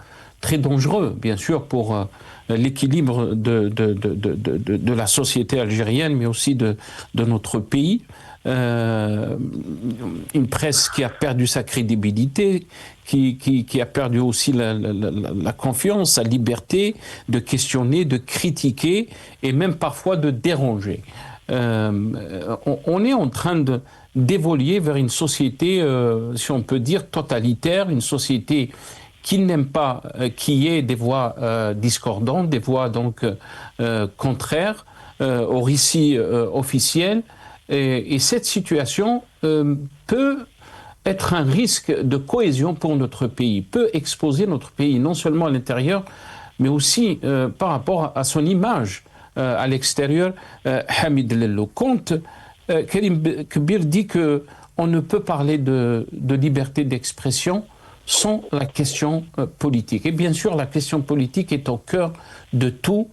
A: dangereux, bien sûr, pour l'équilibre de la société algérienne, mais aussi de notre pays. Une presse qui a perdu sa crédibilité, qui a perdu aussi la confiance, sa liberté de questionner, de critiquer et même parfois de déranger. On est en train d'évoluer vers une société, si on peut dire, totalitaire, une société qui n'aime pas qu'il y ait des voix discordantes, des voix donc contraires au récit officiel. Et cette situation peut être un risque de cohésion pour notre pays, peut exposer notre pays non seulement à l'intérieur, mais aussi par rapport à son image à l'extérieur. Hamid Lellou compte, Karim Kbir dit qu'on ne peut parler de liberté d'expression sans la question politique. Et bien sûr, la question politique est au cœur de tout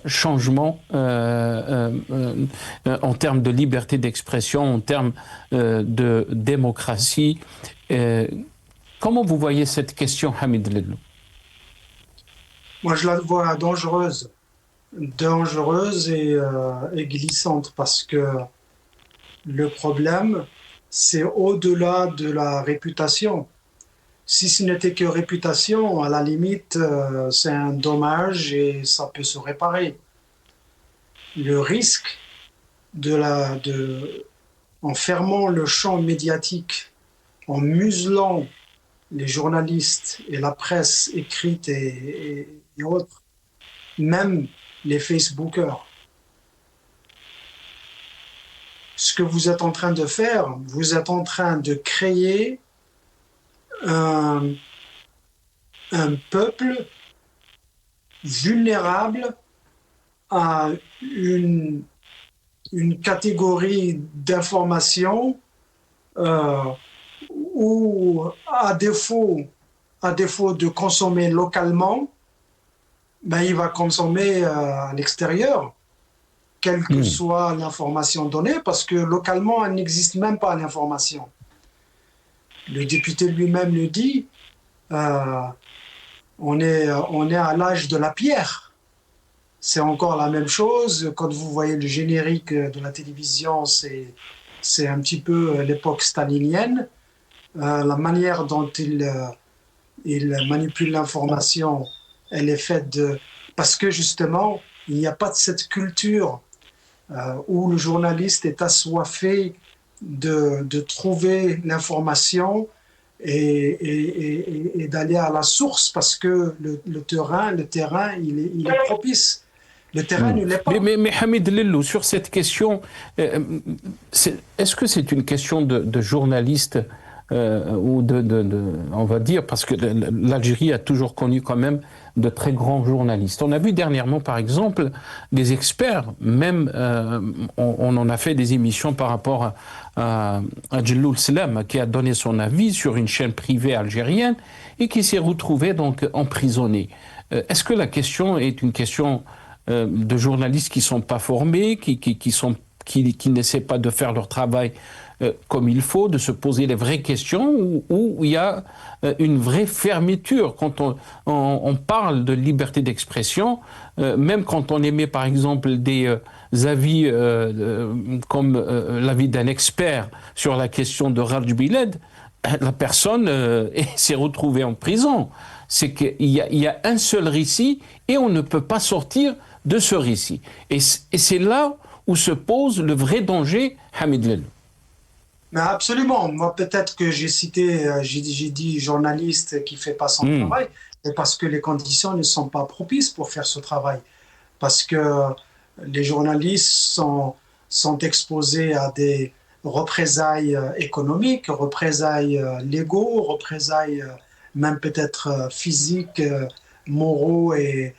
A: changement en termes de liberté d'expression, en termes de démocratie. Comment vous voyez cette question, Hamid Lellou?
B: Moi, je la vois dangereuse et glissante, parce que le problème, c'est au-delà de la réputation. Si ce n'était que réputation, à la limite, c'est un dommage et ça peut se réparer. Le risque en fermant le champ médiatique, en muselant les journalistes et la presse écrite et autres, même les Facebookers, ce que vous êtes en train de faire, vous êtes en train de créer un peuple vulnérable à une catégorie d'informations où, à défaut de consommer localement, ben, il va consommer à l'extérieur, quelle que soit l'information donnée, parce que localement, elle n'existe même pas l'information. Le député lui-même le dit, on est à l'âge de la pierre. C'est encore la même chose. Quand vous voyez le générique de la télévision, c'est un petit peu l'époque stalinienne. La manière dont il manipule l'information, elle est faite parce que justement, il n'y a pas de cette culture où le journaliste est assoiffé de trouver l'information et d'aller à la source, parce que le terrain, il est propice. Le terrain ne l'est pas.
A: Mais Hamid Lellou, sur cette question, est-ce que c'est une question de journaliste ou on va dire, parce que l'Algérie a toujours connu quand même de très grands journalistes. On a vu dernièrement, par exemple, des experts, même on en a fait des émissions par rapport à Djelloul Slam, qui a donné son avis sur une chaîne privée algérienne et qui s'est retrouvé donc emprisonné. Est-ce que la question est une question de journalistes qui ne sont pas formés, qui n'essaient pas de faire leur travail comme il faut, de se poser les vraies questions, où il y a une vraie fermeture quand on parle de liberté d'expression, même quand on émet par exemple des avis comme l'avis d'un expert sur la question de Raj Biled, la personne s'est retrouvée en prison. C'est qu'il y a un seul récit et on ne peut pas sortir de ce récit. Et c'est là où se pose le vrai danger, Hamid Lellou.
B: Mais absolument. Moi, peut-être que j'ai dit journaliste qui ne fait pas son travail, mais parce que les conditions ne sont pas propices pour faire ce travail. Parce que les journalistes sont exposés à des représailles économiques, représailles légaux, représailles même peut-être physiques, moraux et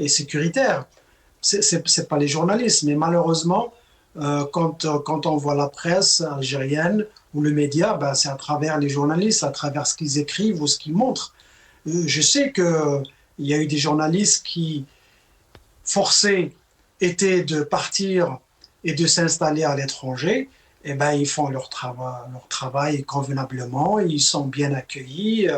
B: sécuritaires. C'est pas les journalistes, mais malheureusement, quand on voit la presse algérienne ou le média, ben, c'est à travers les journalistes, à travers ce qu'ils écrivent ou ce qu'ils montrent. Je sais qu'il y a eu des journalistes qui, forcés étaient de partir et de s'installer à l'étranger. Et ben, ils font leur travail convenablement, ils sont bien accueillis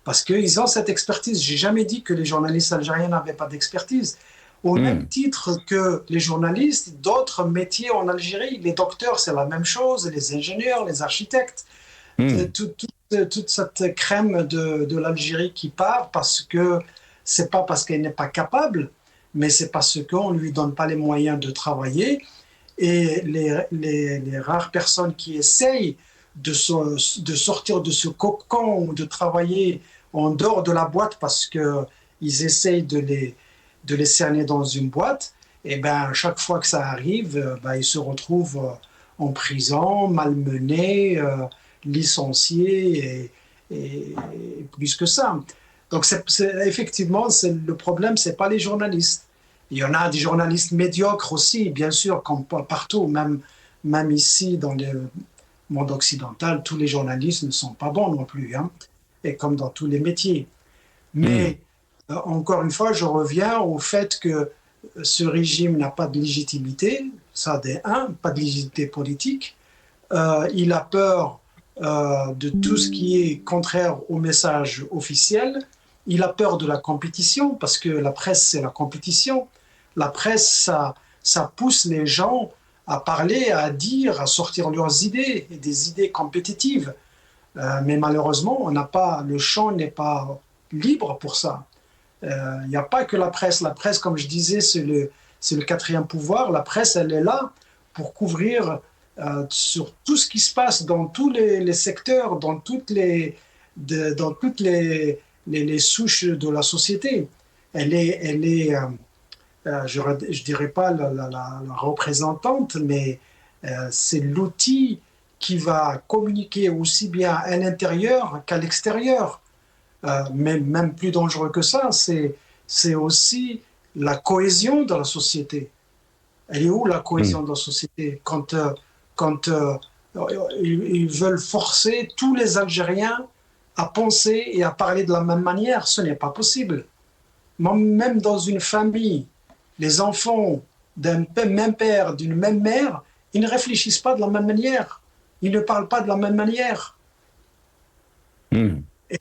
B: parce qu'ils ont cette expertise. Je n'ai jamais dit que les journalistes algériens n'avaient pas d'expertise. Au même titre que les journalistes, d'autres métiers en Algérie, les docteurs, c'est la même chose, les ingénieurs, les architectes, toute cette crème de l'Algérie qui part, parce que c'est pas parce qu'elle n'est pas capable, mais c'est parce qu'on ne lui donne pas les moyens de travailler. Et les rares personnes qui essayent de sortir de ce cocon ou de travailler en dehors de la boîte parce qu'ils essayent de les cerner dans une boîte, et ben, chaque fois que ça arrive, ben, ils se retrouvent en prison, malmenés, licenciés et plus que ça. Donc effectivement, le problème, ce n'est pas les journalistes. Il y en a des journalistes médiocres aussi, bien sûr, comme partout, même ici dans le monde occidental, tous les journalistes ne sont pas bons non plus, hein, et comme dans tous les métiers. Mais encore une fois, je reviens au fait que ce régime n'a pas de légitimité, ça pas de légitimité politique. Il a peur de tout ce qui est contraire au message officiel. Il a peur de la compétition, parce que la presse, c'est la compétition. La presse, ça pousse les gens à parler, à dire, à sortir leurs idées, et des idées compétitives. Mais malheureusement, le champ n'est pas libre pour ça. Il n'y a pas que la presse. La presse, comme je disais, c'est le quatrième pouvoir. La presse, elle est là pour couvrir sur tout ce qui se passe dans tous les secteurs, dans toutes les souches de la société. Elle est je dirais pas la représentante, mais c'est l'outil qui va communiquer aussi bien à l'intérieur qu'à l'extérieur. Mais même plus dangereux que ça, c'est aussi la cohésion de la société. Elle est où la cohésion de la société quand ils veulent forcer tous les Algériens à penser et à parler de la même manière? Ce n'est pas possible. Même dans une famille, les enfants d'un même père, d'une même mère, ils ne réfléchissent pas de la même manière. Ils ne parlent pas de la même manière. Et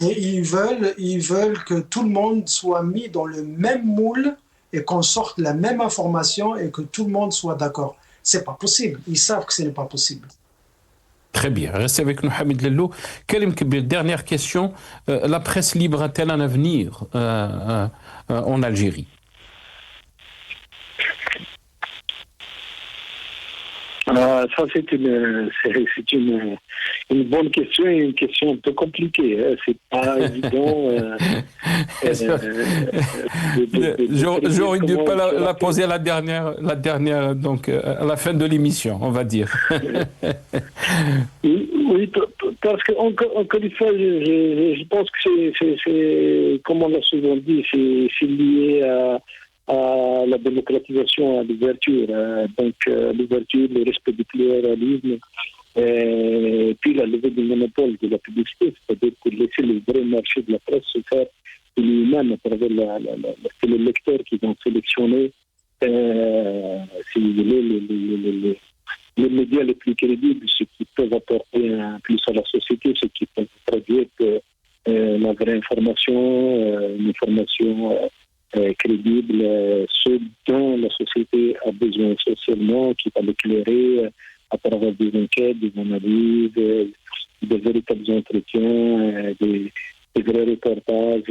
B: ils veulent que tout le monde soit mis dans le même moule et qu'on sorte la même information et que tout le monde soit d'accord. C'est pas possible. Ils savent que ce n'est pas possible.
A: Très bien. Restez avec nous, Hamid Lello. Karim Kebir, dernière question. La presse libre a-t-elle un avenir en Algérie?
C: Ça, c'est une bonne question et une question un peu compliquée. C'est pas évident.
A: J'aurais dû pas la poser à la dernière, donc à la fin de l'émission, on va dire.
C: Oui, parce que encore une fois, je pense que c'est, comme on l'a souvent dit, c'est lié à la démocratisation, à l'ouverture. Donc, l'ouverture, le respect du pluralisme, puis la levée du monopole de la publicité, c'est-à-dire pour laisser le vrai marché de la presse se faire lui-même à travers les lecteurs qui vont sélectionner, si vous voulez, les médias les plus crédibles, ceux qui peuvent apporter un plus à la société, ceux qui peuvent traduire la vraie information, une information crédible, ce dont la société a besoin socialement, qui va l'éclairer à travers des enquêtes, des analyses, des véritables entretiens, des vrais reportages,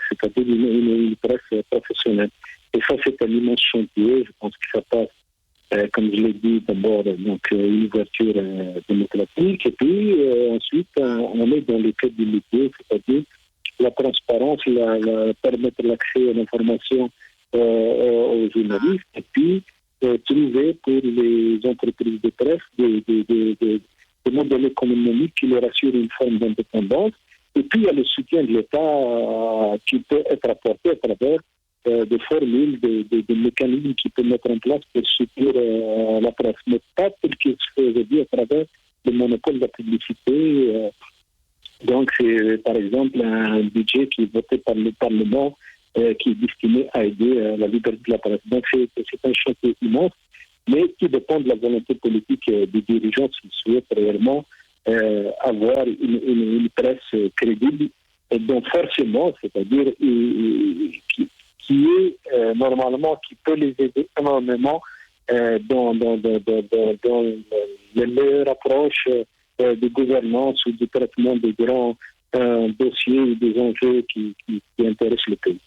C: c'est-à-dire une presse professionnelle. Et ça, c'est un immense chantier. Je pense que ça passe, comme je l'ai dit, d'abord, donc une ouverture démocratique, et puis ensuite, on est dans le cadre du métier, c'est-à-dire la transparence, permettre l'accès à l'information aux journalistes, et puis trouver pour les entreprises de presse des modèles économiques qui leur assurent une forme d'indépendance. Et puis il y a le soutien de l'État qui peut être apporté à travers des formules, des mécanismes qu'il peut mettre en place pour soutenir la presse, mais pas tel qu'il se fait aujourd'hui à travers le monopole de la publicité. Donc, c'est par exemple un budget qui est voté par le Parlement qui est destiné à aider la liberté de la presse. Donc, c'est un chantier immense, mais qui dépend de la volonté politique des dirigeants s'ils souhaitent réellement avoir une presse crédible, et donc forcément, c'est-à-dire qui est normalement, qui peut les aider énormément dans les meilleures approches de gouvernance ou de traitement des grands dossiers ou des enjeux qui intéressent le pays.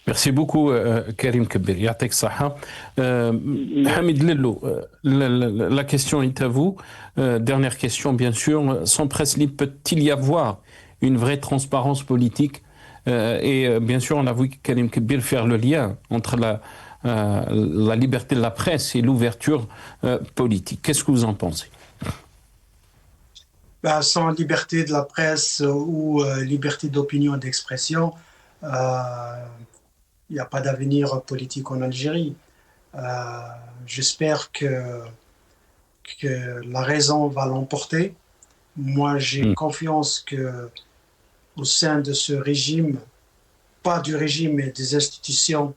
A: Merci beaucoup, Karim Kebir. Yatek Saha. Hamid Lello, la question est à vous. Dernière question, bien sûr. Sans presse libre, peut-il y avoir une vraie transparence politique? Et bien sûr, on a vu Karim Kebir faire le lien entre la liberté de la presse et l'ouverture politique. Qu'est-ce que vous en pensez?
B: Sans liberté de la presse ou liberté d'opinion et d'expression, il n'y a pas d'avenir politique en Algérie. J'espère que la raison va l'emporter. Moi, j'ai confiance qu'au sein de ce régime, pas du régime, mais des institutions,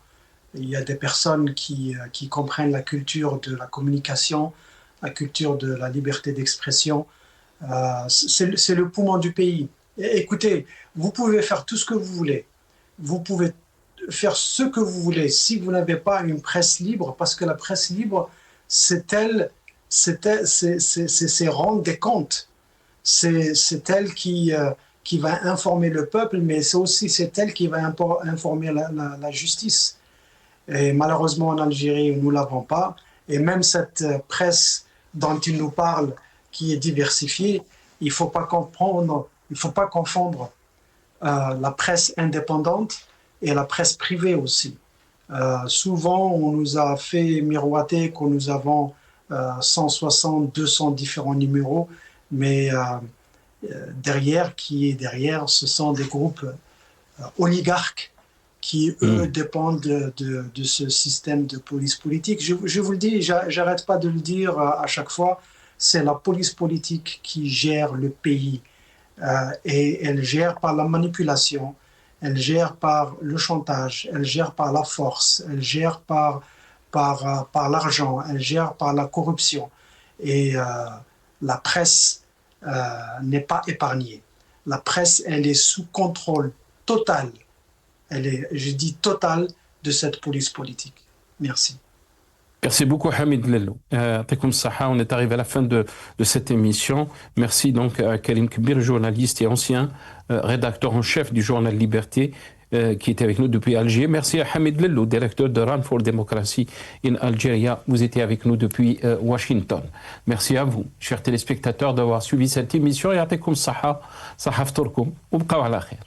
B: il y a des personnes qui comprennent la culture de la communication, la culture de la liberté d'expression. C'est le poumon du pays. Écoutez, vous pouvez faire tout ce que vous voulez. Vous pouvez faire ce que vous voulez si vous n'avez pas une presse libre, parce que la presse libre, c'est rendre des comptes. C'est elle qui va informer le peuple, mais c'est elle qui va informer la justice. Et malheureusement, en Algérie, nous ne l'avons pas. Et même cette presse dont il nous parle, qui est diversifiée, il ne faut pas confondre la presse indépendante et la presse privée aussi. Souvent, on nous a fait miroiter que nous avons 160, 200 différents numéros, mais derrière, ce sont des groupes oligarques qui, eux, dépendent de ce système de police politique. Je vous le dis, j'arrête pas de le dire à chaque fois, c'est la police politique qui gère le pays et elle gère par la manipulation, elle gère par le chantage, elle gère par la force, elle gère par l'argent, elle gère par la corruption. Et la presse n'est pas épargnée. La presse, elle est sous contrôle total. Je dis total, de cette police politique. Merci.
A: Merci beaucoup Hamid Lello. On est arrivé à la fin de cette émission. Merci donc à Karim Kbir, journaliste et ancien rédacteur en chef du journal Liberté, qui était avec nous depuis Alger. Merci à Hamid Lello, directeur de Run for Democracy in Algeria. Vous étiez avec nous depuis Washington. Merci à vous, chers téléspectateurs, d'avoir suivi cette émission. Ya'atikum saha, saha ftourkoum, ou bqaw ala khair.